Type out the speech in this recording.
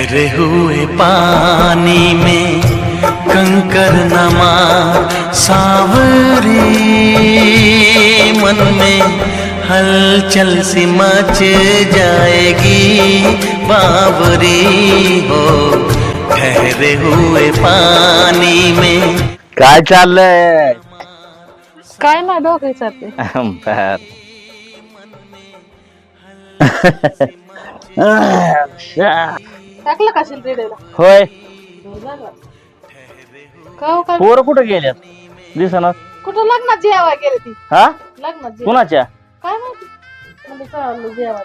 ठहरे हुए पानी में कंकर नमा सावरी, मन में हलचल सी मच जाएगी बावरी हो, ठहरे हुए पानी में। काय चाललंय? काय ना डोकं विचारते. टाकलं का रेड्याला? होय, का पोरं कुठे गेल्यात दिसना? कुठं लग्नात जेवाय गेले ती? हा, लग्नात जेवाय कुणाच्या? काय माहिती, म्हणजे चाललं जेवायला